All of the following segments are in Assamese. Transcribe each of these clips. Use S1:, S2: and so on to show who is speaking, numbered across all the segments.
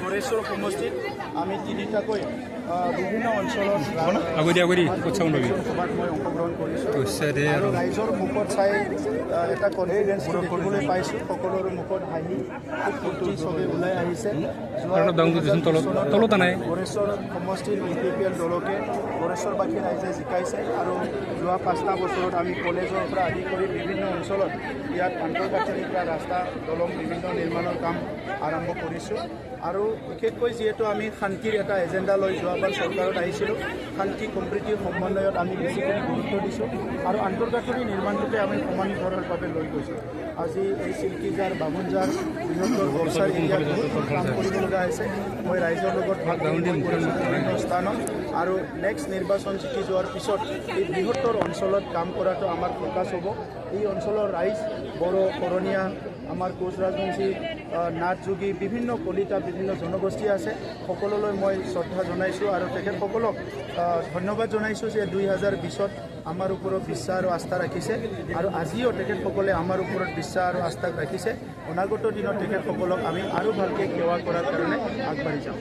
S1: গড়েশ্বৰ সমষ্টিত আমি তিনিটাকৈ বিভিন্ন অঞ্চলত সভাত মই অংশগ্ৰহণ কৰিছোঁ আৰু ৰাইজৰ মুখত চাই এটা কনফিডেঞ্চ দেখিবলৈ পাইছোঁ। সকলোৰে মুখত হাঁহি ফূৰ্তি চবেই ওলাই আহিছে। গড়েশ্বৰ সমষ্টিৰ BPPL দলকে গড়েশ্বৰবাসী ৰাইজে জিকাইছে আৰু যোৱা 5টা বছৰত আমি কলেজৰ পৰা আদি কৰি বিভিন্ন অঞ্চলত ইয়াত আন্তঃগাঁথনিৰ পৰা ৰাস্তা দলং বিভিন্ন নিৰ্মাণৰ কাম আৰম্ভ কৰিছোঁ আৰু বিশেষকৈ যিহেতু আমি শান্তিৰ এটা এজেণ্ডা লৈ যোৱাবাৰ চৰকাৰত আহিছিলোঁ, শান্তি সম্প্ৰীতিৰ সমন্বয়ত আমি বেছিকৈ গুৰুত্ব দিছোঁ আৰু আন্তঃগাঁথনি নিৰ্মাণটোকে আমি সমান্তৰালভাৱে লৈ গৈছোঁ। আজি এই চিল্কিজাৰ বামুনজাৰ বৃহত্তৰ বৰ্ষাৰ এৰিয়াত বহুত কাম কৰিব লগা হৈছে। মই ৰাইজৰ লগত ভাগ কৰিছোঁ বিভিন্ন স্থানত আৰু নেক্সট নিৰ্বাচন জিকি যোৱাৰ পিছত এই বৃহত্তৰ অঞ্চলত কাম কৰাটো আমাৰ ফ'কাছ হ'ব। এই অঞ্চলৰ ৰাইজ বড়ো, কৰণীয়া, আমাৰ কোচ ৰাজবংশী, নাথ যোগী, বিভিন্ন কলিতা বিভিন্ন জনগোষ্ঠী আছে। সকলোলৈ মই শ্ৰদ্ধা জনাইছোঁ আৰু তেখেতসকলক ধন্যবাদ জনাইছোঁ যে 2020ত আমাৰ ওপৰত বিশ্বাস আৰু আস্থা ৰাখিছে আৰু আজিও তেখেতসকলে আমাৰ ওপৰত বিশ্বাস আৰু আস্থা ৰাখিছে। অনাগত দিনত তেখেতসকলক আমি আৰু ভালকৈ সেৱা কৰাৰ কাৰণে আগবাঢ়ি যাম।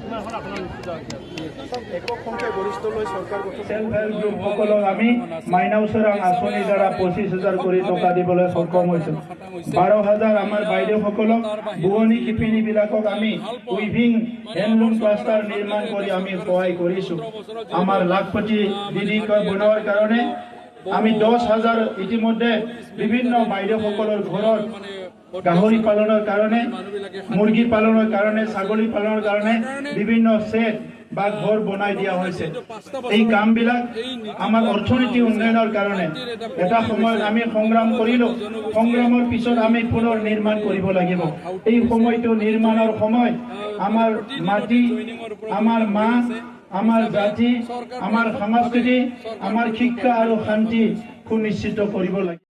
S1: একক সংখ্যা গৰিষ্ঠলৈ চৰকাৰ চেল্ফ হেল্প গ্ৰুপসকলক আমি মাইনাওচৰাং আঁচনিৰ দ্বাৰা 25,000 কৰি টকা দিবলৈ সক্ষম হৈছোঁ। 12,000 আমাৰ বাইদেউসকলক বোৱনী শিপিনীবিলাকক আমি উইভিং হেণ্ডলুম ক্লাষ্টাৰ নিৰ্মাণ কৰি আমি সহায় কৰিছোঁ। আমাৰ লাখপতি দিদিক বনোৱাৰ কাৰণে আমি 10,000 ইতিমধ্যে বিভিন্ন বাইদেউসকলৰ ঘৰত গাহৰি পালনৰ কাৰণে, মুৰ্গী পালনৰ কাৰণে, ছাগলী পালনৰ কাৰণে বিভিন্ন সেট বা ঘৰ বনাই দিয়া হৈছে। এই কামবিলাক আমাৰ অৰ্থনীতি উন্নয়নৰ কাৰণে এটা সময়ত আমি সংগ্ৰাম কৰিলোঁ। সংগ্ৰামৰ পিছত আমি পুনৰ নিৰ্মাণ কৰিব লাগিব। এই সময়টো নিৰ্মাণৰ সময় আমাৰ মাটি, আমাৰ মা, আমাৰ জাতি, আমাৰ সংস্কৃতি, আমাৰ শিক্ষা আৰু শান্তি সুনিশ্চিত কৰিব লাগিব।